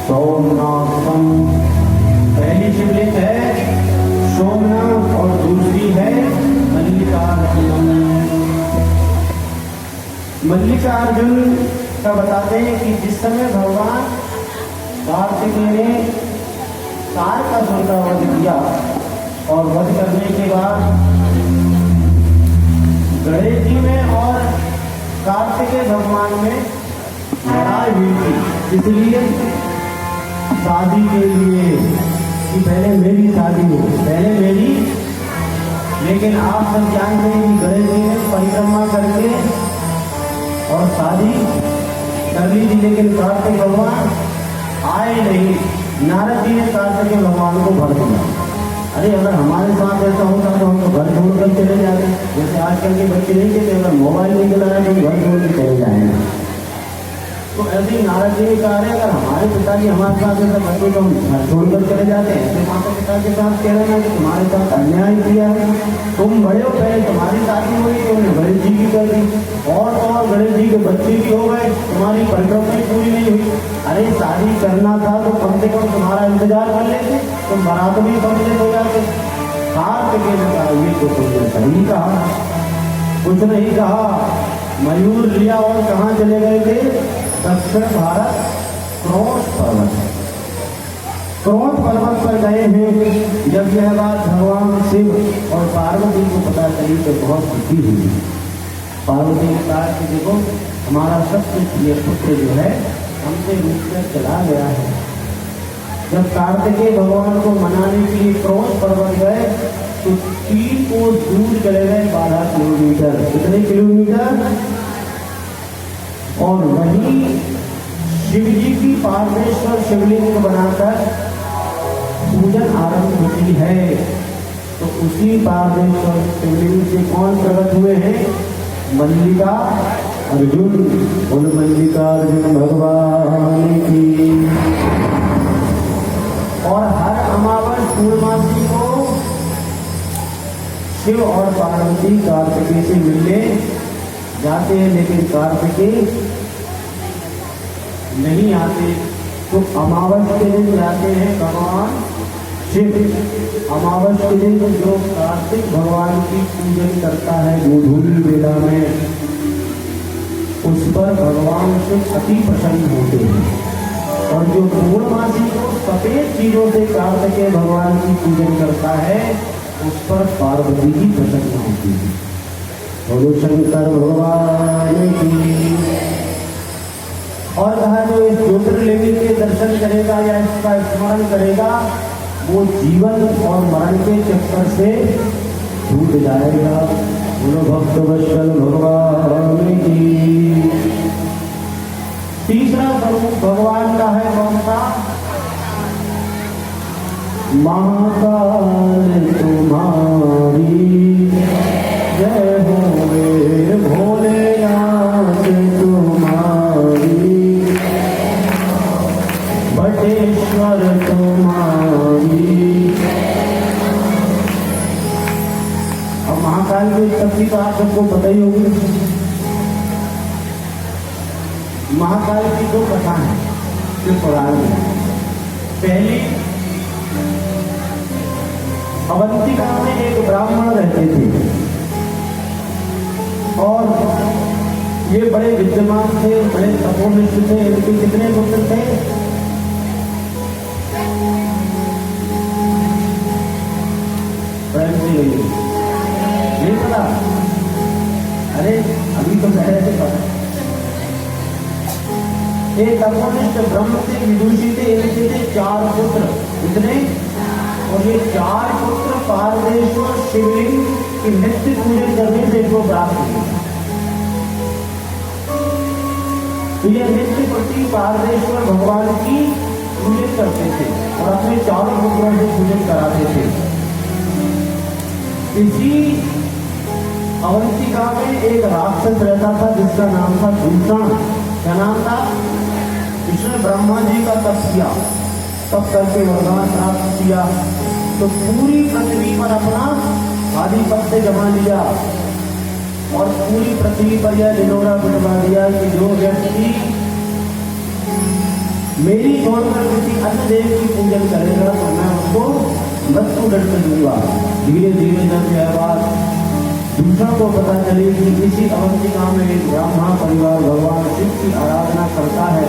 सोमनाथम पहली शिवलिंग है सोमनाथ और दूसरी है मल्लिकार्जुन। मल्लिकार्जुन का बताते हैं कि जिस समय भगवान कार्तिकेय ने तारकासुर का वध किया और वध करने के बाद गणेश जी में और कार्तिकेय भगवान में लड़ाई हुई थी, इसलिए शादी के लिए कि पहले मेरी शादी हो, पहले मेरी। लेकिन आप सब जानते हैं कि गणेश जी ने परिक्रमा करके और शादी कर ली थी, लेकिन कार्तिक भगवान आए नहीं। नारद जी ने कार्तिक भगवान को भर दिया। अरे अगर हमारे साथ ऐसा होता तो हम तो घर छोड़कर चले जाते, जैसे आजकल के बच्चे नहीं कहते अगर मोबाइल नहीं चलाया तो घर छोड़ के चले जाएंगे। तो ऐसे ही नारद जी ने कहा अगर हमारे पिताजी हमारे साथ ऐसा करते तो हम घर छोड़कर चले जाते हैं। ऐसे माता पिता के साथ कह रहे हैं कि तुम्हारे साथ अन्याय किया है, तुम बड़े हो, पहले तुम्हारी शादी हुई तो उन्हें गणेश जी की कर दी और गणेश जी के बच्चे भी हो गए, तुम्हारी परिक्रमा पूरी नहीं हुई। अरे शादी करना था तो कम से कम तुम्हारा इंतजार कर लेते, तुम बारात भी कंप्लीट हो जाते। कार्तिकेय ने कहा ये तो तुमने सही कहा, कुछ नहीं कहा। मयूर लिया और कहाँ चले गए थे? दक्षिण भारत क्रोध पर्वत। क्रोध पर्वत पर गए हैं। जब यह बात भगवान शिव और पार्वती को पता चली तो बहुत खुशी हुई। पार्वती ने कहा कि देखो हमारा सबसे प्रिय पुत्र जो है हमसे रूठकर चला गया है। जब कार्तिकेय भगवान को मनाने के लिए क्रोध पर्वत गए तो 3 कोस दूर चले गए, 12 किलोमीटर। कितने किलोमीटर? और वहीं शिव जी की पार्वतेश्वर शिवलिंग बनाकर पूजन आरंभ होती है। तो उसी पार्वतेश्वर शिवलिंग से कौन प्रकट हुए हैं? मल्लिका अर्जुन। बोलो मल्लिकार्जुन भगवान की। और हर अमावस पूर्णमासी को शिव और पार्वती कार्तिकेय से मिलने जाते हैं, लेकिन कार्तिकेय नहीं आते। तो अमावस के दिन जाते हैं भगवान शिव। अमावस के दिन जो कार्तिक भगवान की पूजन करता है गोधूली बेला में, उस पर भगवान शिव अति प्रसन्न होते हैं। और जो पूर्णमासी को सफेद चीजों से कार्तिकेय भगवान की पूजन करता है उस पर पार्वती की प्रसन्न होती है। बोलो शंकर भगवान की। और कहा जो इस ज्योतिर्लिंग के दर्शन करेगा या इसका स्मरण करेगा वो जीवन और मरण के चक्कर से छूट जाएगा। बोलो भक्त वत्सल भगवान की। तीसरा स्वरूप भगवान का है कौन सा? महाकाल तुम्हारी जय हो रे भोलेनाथ तुम्हारी, बटेश्वर तुम्हारी। अब महाकाल की शक्ति तो आप सबको पता ही होगी। महाकाल की 2 कथा है शिव पुराण में। पहली अवंतिका में एक ब्राह्मण रहते थे और ये बड़े विद्वान थे, बड़े तपोनिष्ठ थे। इनके कितने पुत्र थे? नहीं पता? अरे अभी तो कह रहे थे पता। एक तपोनिष्ठ ब्रह्म थे, विदुषी थे। इनके थे 4 पुत्र। इतने? और ये 4 पुत्र पारदेश्वर शिवलिंग की नित्य पूजन करने से इनको प्राप्त हुए। तो ये नित्य प्रति पारदेश्वर भगवान की पूजन करते थे और अपने 4 पुत्रों से पूजन कराते थे। इसी अवंतिका में एक राक्षस रहता था जिसका नाम था दूषण। क्या नाम था? इसने ब्रह्मा जी का तप किया, तप करके वरदान प्राप्त किया तो पूरी पृथ्वी पर अपना आधिपत्य जमा लिया और पूरी पृथ्वी पर यह ढिंढोरा पिटवा दिया कि जो व्यक्ति मेरी छोड़कर किसी अन्य देव की पूजन करेगा तो मैं उसको मृत्यु दंड दूंगा। धीरे धीरे जब यह बात दूसरों को पता चली कि इसी अवंतिका में एक ब्राह्मण परिवार भगवान शिव की आराधना करता है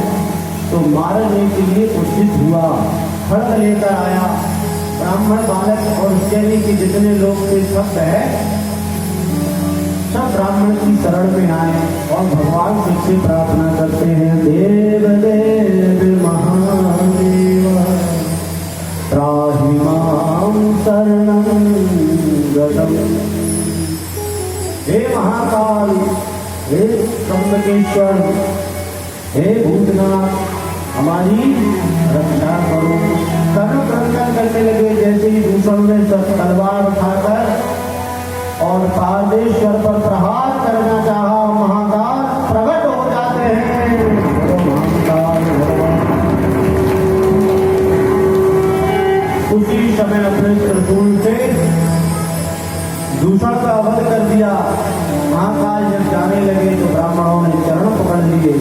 तो मारने के लिए उचित हुआ। खड्ग लेकर आया। ब्राह्मण बालक और उज्जैनी के जितने लोग थे सब ब्राह्मण की शरण में आए और भगवान शिव से प्रार्थना करते हैं, देव देव महादेव त्राहि मां शरणं गतम्। हे महाकाल, हे त्र्यंबकेश्वर, हे भूतनाथ, हमारी रक्षा करो। कर्ण क्रंदन करने लगे। जैसे ही दूषण ने तलवार उठाकर और पारदेश्वर पर प्रहार करना चाहा, महाकाल प्रकट हो जाते हैं। उसी समय अपने त्रिशूल से दूषण का वध कर दिया। महाकाल जब जाने लगे तो ब्राह्मणों ने चरण पकड़ लिए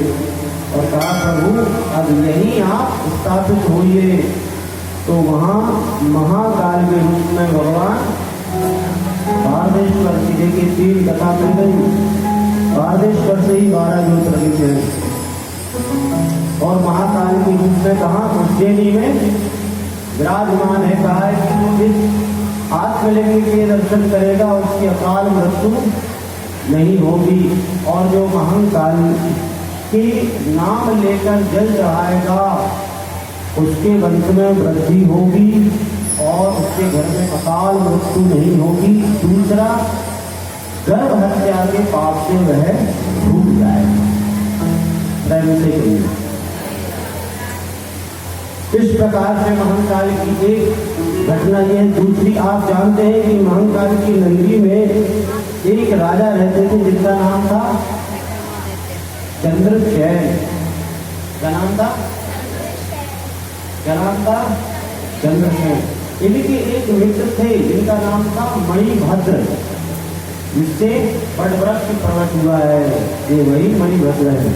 और कहा, प्रभु अब यहीं आप स्थापित होइए। तो वहां महाकाल के रूप में भगवान पारदेश्वर की देखिए 3 कथा मिल गई। पारदेश्वर से ही 12 ज्योतिर्लिंग है और महाकाल के रूप में कहा उज्जैनी में विराजमान है। कहा है कि जो इस आत्मलिंग के दर्शन करेगा उसकी अकाल मृत्यु नहीं होगी और जो महाकाल के नाम लेकर जल चढ़ाएगा उसके वंश में वृद्धि होगी और उसके घर में अकाल मृत्यु नहीं होगी। दूसरा, गर्भ हत्या के पाप से वह छूट जाएगा। प्रेम से कहिए। इस प्रकार से महाकाल की एक घटना यह। दूसरी, आप जानते हैं कि महाकाल की नगरी में एक राजा रहते थे जिनका नाम था चंद्रसेन। क्या नाम था? क्या नाम था? चंद्रसेन। इनके एक मित्र थे जिनका नाम था मणिभद्र, जिससे वटवृक्ष प्रकट हुआ है। ये वही मणिभद्र है।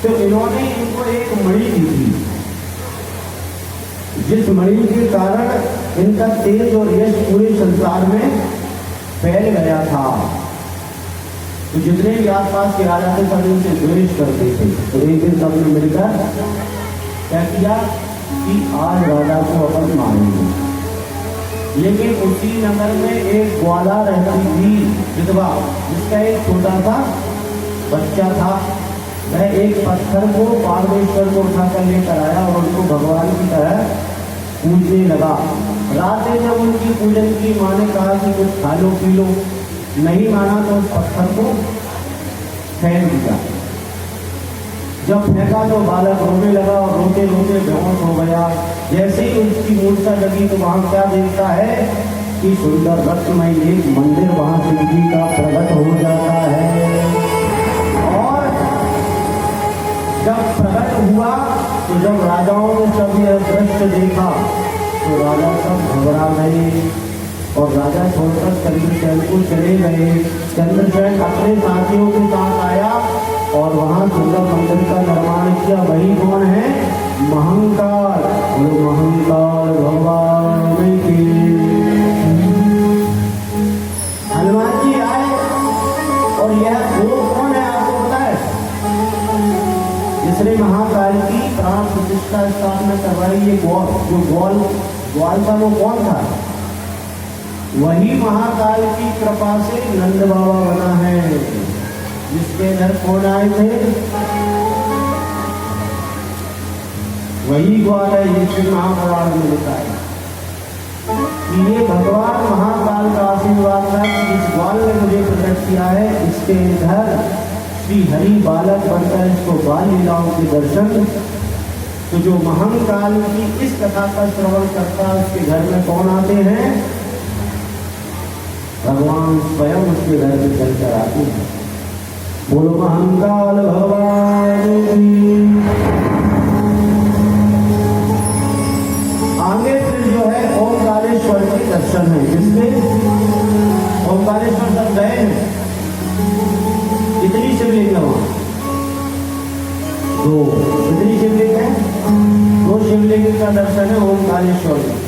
तो इन्होंने इनको एक मणि दी थी जिस मणि के कारण इनका तेज और यश पूरे संसार में फैल गया था। तो जितने भी आसपास के राजा थे सब इनसे द्वेष करते थे। तो एक दिन सबने मिलकर क्या किया कि आज राजा को अपन मारेंगे। लेकिन उसी नगर में एक ग्वाला रहती थी विधवा, जिसका एक छोटा सा बच्चा था। वह एक पत्थर को पारमेश्वर को उठाकर लेकर आया और उनको भगवान की तरह पूजने लगा। रात में जब उनकी पूजन की माँ ने कहा कि कुछ खा लो पी लो, नहीं माना तो उस पत्थर को फेंक दिया। जब फेंका तो बालक रोने लगा और रोते रोते बेहोश हो गया। जैसे ही उसकी मूर्छा जगी तो वहां क्या देखता है कि सुंदर रत्नमय एक मंदिर वहां शिव जी का प्रकट हो जाता है। और जब प्रकट हुआ तो जब राजाओं ने सब यह दृश्य देखा तो राजा सब घबरा गए और राजा छोड़कर चंद्रसेन को चले गए। चंद्रसेन अपने साथियों के साथ आया और वहां सुंदर मंदिर का निर्माण किया। वही कौन है? महंकाल। महंकाल भगवान की भाई ये जो ग्वाल था वो कौन था? वही महाकाल की कृपा से नंद बाबा बना है, जिसके घर कौन आए थे? वही ग्वाल है जिसके महापुराण में लिखा है कि ये भगवान महाकाल का आशीर्वाद था कि इस ग्वाल ने मुझे प्रकट किया है, इसके घर श्री हरि बालक बनकर इसको बाल लीलाओं के दर्शन। तो जो महाकाल की इस कथा का श्रवण करता है उसके घर में कौन आते हैं? भगवान स्वयं उसके घर में चलकर आते हैं। बोलो महाकाल भगवान की। आगे फिर जो है ओमकारेश्वर के दर्शन है, जिसमें ओमकारेश्वर तक गए हैं। कितनी शिवलिंग है वहां? दो। कितनी शिवलिंग है? दो शिवलिंग का दर्शन है ओमकारेश्वर में।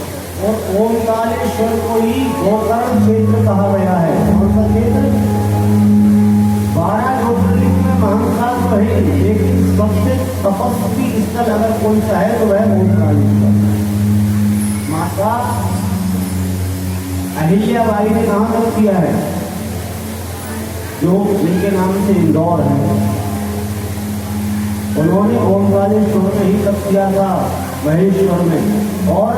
और ओमकारेश्वर को ही गोकर्ण क्षेत्र कहा गया है। कौन सा क्षेत्र? 12 ज्योतिर्लिंग में महाकाल तो है, लेकिन सबसे तपस्वी स्थल अगर कोई सा है तो वह ओमकारेश्वर। माता अहिल्याबाई ने कहां तप किया है? जो जिनके नाम से इंदौर है, उन्होंने ओमकारेश्वर में ही तप किया था, महेश्वर में। और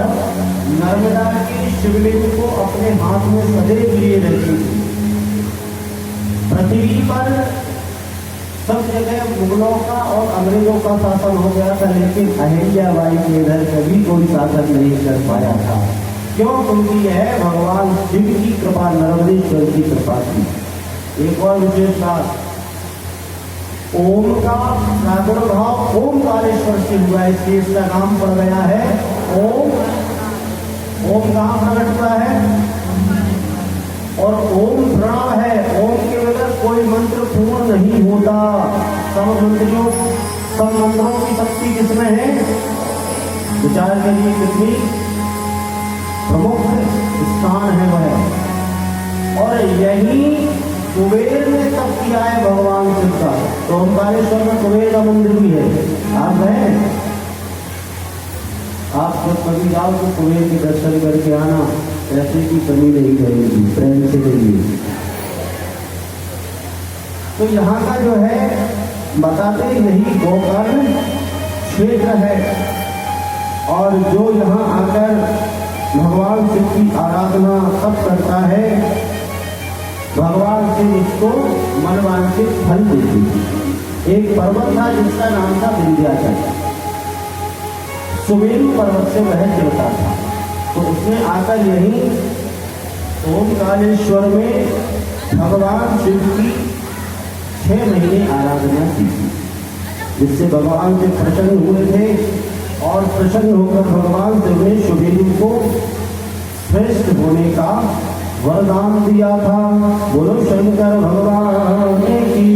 नर्मदा की शिवलिंग को अपने हाथ में सदैव लिए रहती थी। पृथ्वी पर सब जगह मुगलों का और अंग्रेजों का शासन हो गया था, लेकिन अहिल्याबाई के इधर कभी कोई शासन नहीं कर पाया था। क्यों? क्योंकि यह भगवान शिव की कृपा, नर्मदेश्वर की कृपा थी। एक और विशेष बात, ओम का प्रादुर्भाव ओमकारेश्वर से हुआ है, इसलिए इसका नाम पड़ गया है ओम। ओम कहाँ प्रकट हुआ है? और ओम प्रणव है। ओम के बगैर कोई मंत्र पूर्ण नहीं होता। सब मंत्रों की शक्ति किसमें है? विचार करिए कितनी प्रमुख स्थान है वह। और यही कुबेर ने तब किया है भगवान शिव का। तो ओमकारेश्वर में कुबेर का मंदिर भी है। आप गए? आप जब कभी जाओ तो कुबेर के दर्शन करके आना, ऐसे की कमी नहीं रहेगी, प्रेम से करिए। तो यहाँ का जो है बताते यही गोकर्ण क्षेत्र है। और जो यहाँ आकर भगवान शिव की आराधना सब करता है, भगवान शिव उसको मनवांछित फल देते। एक पर्वत था जिसका नाम था विंध्याचल, सुमेरु पर्वत से वह चलता था। तो उसने आकर यही ओमकारेश्वर में भगवान शिव की 6 महीने आराधना की, जिससे भगवान से प्रसन्न हुए थे। और प्रसन्न होकर भगवान शिव ने सुमेरु को श्रेष्ठ होने का वरदान दिया था। बोलो शंकर भगवान की।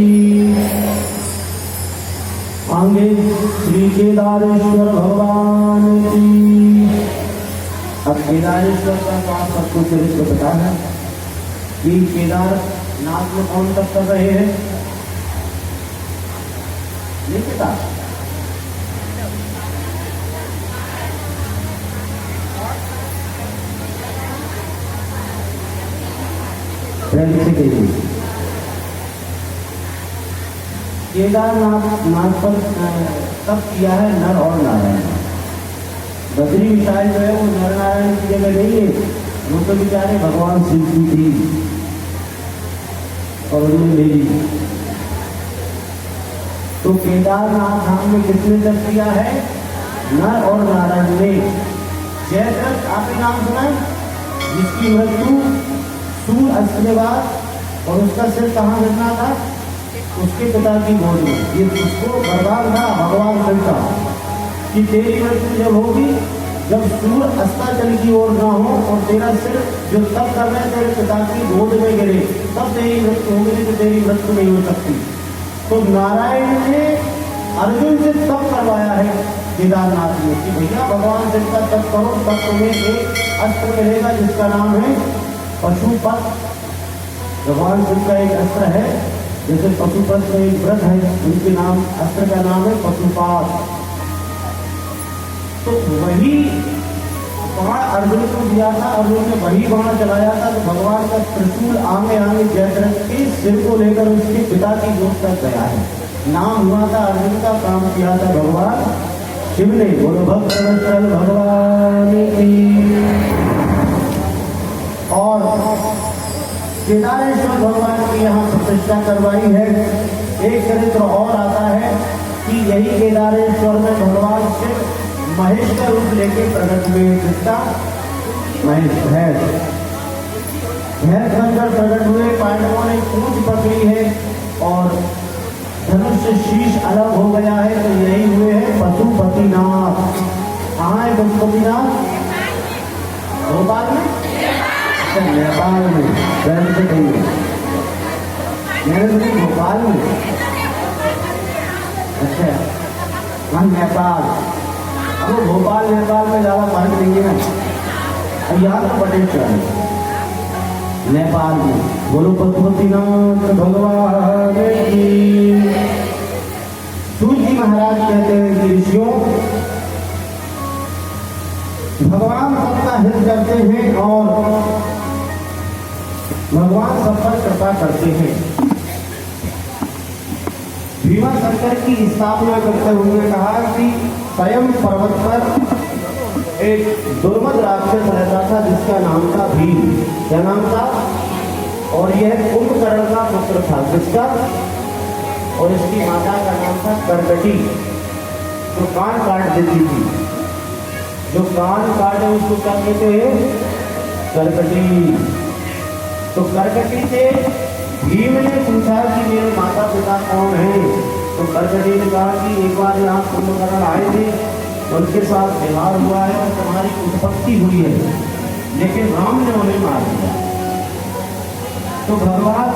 आगे श्री केदारेश्वर भगवान की। अब केदारेश्वर का तो आप सबको चरित्र पता है कि केदारनाथ में कौन तप कर रहे हैं? नहीं पता? केदारनाथ पर तप किया है नर और नारायण। बद्री विशाल जो है वो नर नारायण की जगह नहीं है, वो तो बेचारे भगवान शिव की थी और उन्होंने ले ली। तो केदारनाथ धाम में किसने तप किया है? नर और नारायण ने। जयद्रथ आपने नाम सुना है? जिसकी मृत्यु सूर्य अस्त के बाद और उसका सिर कहाँ गिरना था? उसके पिता की गोद में। ये उसको वरदान था भगवान शिव का कि तेरी मृत्यु जब होगी, जब सूर्य अस्ताचल की ओर ना हो और तेरा सिर जो तप कर रहे तेरे पिता की गोद में गिरे, तब तेरी मृत्यु होगी, तो तेरी मृत्यु नहीं हो सकती। तो नारायण ने अर्जुन से तप करवाया है केदारनाथ में कि भैया भगवान शिव का तप करो, तब तुम्हें एक अस्त्र मिलेगा जिसका नाम है पशुपत। भगवान शिव का एक अस्त्र है, जैसे पशुपत में एक व्रत है, उनके नाम अस्त्र का नाम है पशुपात। तो वही बाण अर्जुन को दिया था, अर्जुन ने वही बाण चलाया था, तो भगवान का त्रिशूल आगे आगे जयद्रथ के सिर को लेकर उसके पिता की गोद तक गया है। नाम हुआ था अर्जुन का, काम किया था भगवान शिव ने। बोलो भक्तवत्सल भगवान की। और केदारेश्वर भगवान की यहाँ प्रतिष्ठा करवाई है। एक चरित्र और आता है कि यही केदारेश्वर में भगवान शिव महेश का रूप लेके प्रकट हुए। जिसका महेश भैंस बनकर प्रकट हुए। पांडवों ने पूंछ पकड़ी है और धनुष से शीश अलग हो गया है, तो यही हुए हैं पशुपतिनाथ। कहाँ है पशुपतिनाथ? भोपाल में, नेपाल में, से कहीं भोपाल में। अच्छा, हाँ नेपाल। अब भोपाल नेपाल में ज्यादा फर्क नहीं है ना। यहाँ तो पटेश्वर नेपाल में। बोलो पशुपतिनाथ भगवान की। सूत जी महाराज कहते हैं कि ऋषियों, भगवान सबका हित करते हैं और भगवान सब पर कृपा करते हैं। भीमा शंकर की स्थापना करते हुए कहा कि स्वयं पर्वत पर एक दुर्मद राक्षस रहता था जिसका नाम था भीम। क्या नाम था? और यह कुंभकर्ण का पुत्र था। किसका? और इसकी माता का नाम था करकटी, जो कान काट देती थी। जो कान काटे उसको क्या कहते हैं? करकटी। तो करकटी से भीम ने पूछा कि मेरे माता पिता कौन है? तो करकटी ने कहा कि एक बार यहाँ कुंभकर्ण आए थे, उनके साथ व्यवहार हुआ है और तुम्हारी उत्पत्ति हुई है, लेकिन राम ने उन्हें मार दिया। तो भगवान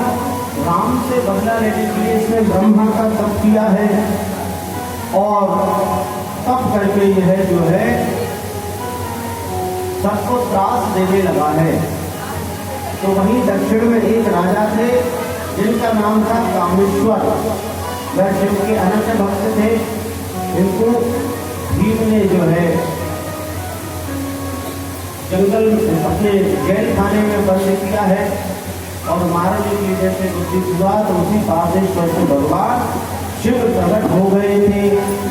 राम से बदला लेने के लिए इसने ब्रह्मा का तप किया है और तप करके यह जो है सबको त्रास देने लगा है। तो वहीं दक्षिण में एक राजा थे जिनका नाम था कामेश्वर। वह शिव के अनन्य भक्त थे। इनको भीम ने जो है जंगल अपने जेल खाने में बंद किया है और मारने की जैसे उचित हुआ तो उसी पादेश्वर से भगवान शिव प्रकट हो गए थे।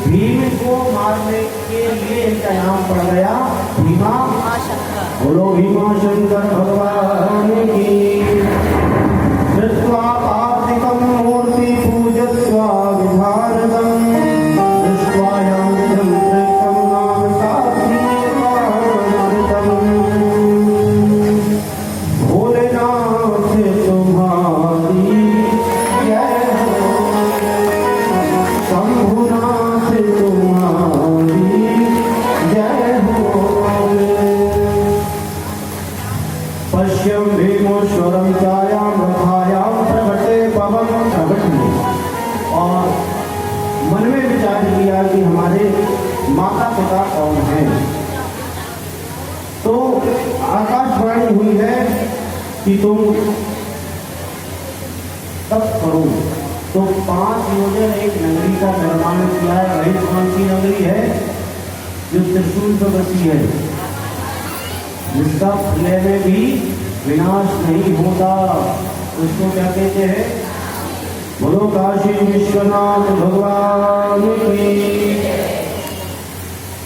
भीम को मारने के लिए इनका नाम पड़ गया भीमा शंकर। बोलो भीमा शंकर भगवान की। दृष्ट्वा कार्तिकं मूर्ति पूजयित्वा विभारतम् दृष्ट्वायं विधं कृतं नाम कार्तिकेयामृतम्। भोलेनाथ तुम्हारी जय हो, शंभुनाथ तुम्हारी जय हो। पश्यं भीमेश्वरं छायां रथायां प्रकटे पवन प्रकटे। और मन में विचार किया कि हमारे माता पिता कौन हैं। तो आकाशवाणी हुई है कि तुम तप करो। तो 5 योजन एक नगरी का निर्माण किया है। वही कौन सी नगरी है? जो त्रिशूल पर बसी है, जिसका प्रलय में भी विनाश नहीं होता। उसको क्या कहते हैं? बोलो काशी विश्वनाथ भगवान की।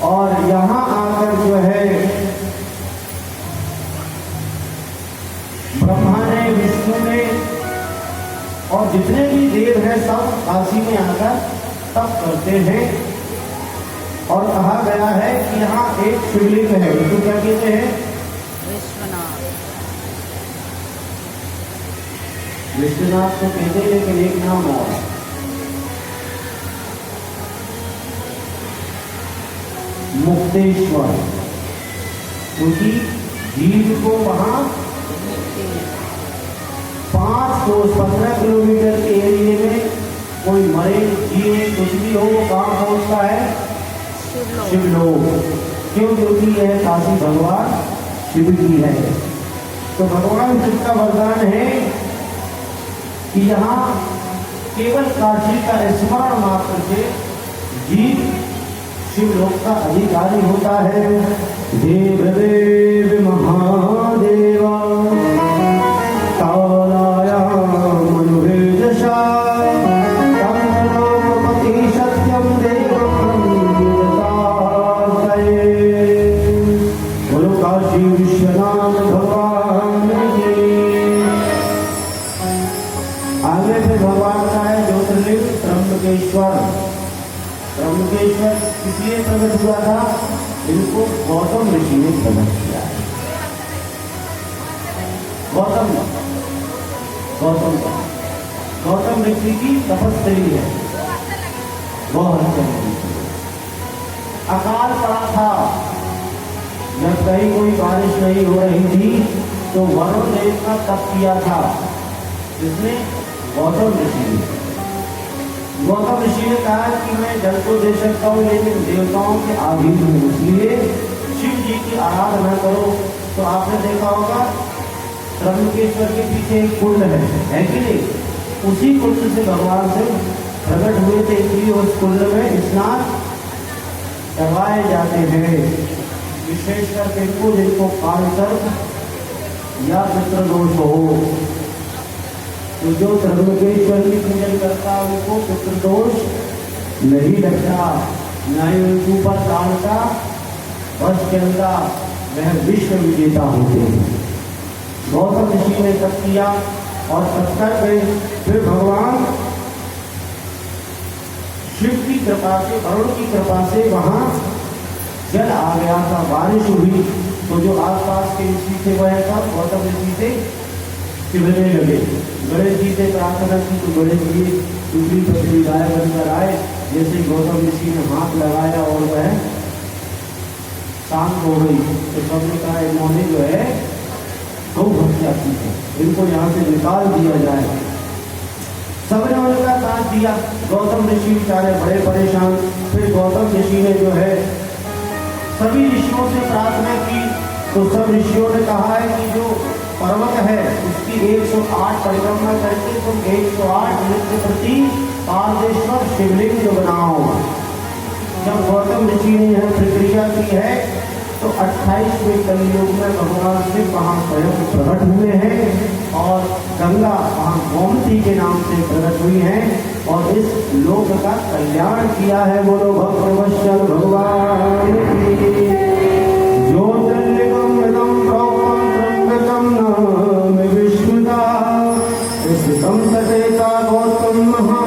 और यहाँ आकर जो है ब्रह्मा ने, विष्णु ने और जितने भी देव हैं सब काशी में आकर तप करते हैं। और कहा गया है कि यहाँ एक शिवलिंग है, उसको क्या कहते हैं? विश्वनाथ को कहते हैं, लेकिन एक नाम और मुक्तेश्वर, क्योंकि जीव को वहां 515 किलोमीटर के एरिए में कोई मरे जिए कुछ भी हो, वो कहाँ पहुंचता है? शिवलोक। क्यों? क्योंकि यह काशी भगवान शिव की है। तो भगवान शिव का वरदान है कि यहाँ केवल काशी का स्मरण मात्र से जीव शिवलोक का अधिकारी होता है। देव देव महादेवा कालाया मनुवेदशा तमलोकपति सत्यम देवं ब्रह्मविदतातये। बोलो काशी विश्वनाथ भगवान की। आगे फिर भगवान का है ज्योतिर्लिंग त्र्यंबकेश्वर। त्र्यंबकेश्वर इसलिए प्रकट हुआ था, इनको गौतम ऋषि ने प्रकट किया है। गौतम ऋषि की तपस्वी है। अकाल पड़ा था, जब कहीं कोई बारिश नहीं हो रही थी तो वरुण देव का तप किया था। इसने गौतम ऋषि ने कहा कि मैं जल को दे सकता हूँ लेकिन देवताओं के अधीन हूँ, इसलिए शिव जी की आराधना करो। तो आपने देखा होगा त्र्यंबकेश्वर के पीछे एक कुंड है कि नहीं? उसी कुंड से भगवान से प्रकट हुए थे, इसलिए उस कुंड में स्नान करवाए जाते हैं। विशेषकर जिनको कालसर्प या पितृदोष हो, तो जो त्र्यंबकेश्वर की पूजन करता है उनको पितृदोष नहीं लगता, न ही उनके ऊपर काल का वश चलता, वह विश्व विजेता होते हैं। गौतम ऋषि ने तप किया और तत्कर में फिर भगवान शिव की कृपा से, वरुण की कृपा से वहां जल आ गया था, बारिश हुई। तो जो आसपास के ऋषि थे वह सब गौतम ऋषि से चिढ़ने लगे। गणेश जी से प्रार्थना की तो गणेश जी दूसरी पत्नी गाय बनकर आए। जैसे गौतम ऋषि ने हाथ लगाया और वह शांत हो गई, तो सबने कहा इन्होंने जो है गौ हत्या की है, इनको यहाँ से निकाल दिया जाए। सबने उनका साथ दिया। गौतम ऋषि बेचारे बड़े परेशान। फिर गौतम ऋषि ने जो है सभी ऋषियों से प्रार्थना की, तो सब ऋषियों ने कहा है कि जो पर्वत है उसकी 108 परिक्रमा करके तुम 108 नित्य प्रति पारदेश्वर शिवलिंग जो बनाओ। जब गौतम ऋषि ने यह प्रक्रिया की है तो 28वें कलयुग में भगवान शिव वहाँ स्वयं प्रकट हुए हैं और गंगा वहाँ गोमती के नाम से प्रकट हुई है और इस लोक का कल्याण किया है। बोलो भक्तवत्सल भगवान की। ज्योतिर्लिंगम इदं प्रोक्तं त्र्यंबकं नाम विष्णुना स्थितं तदेता गौतम महा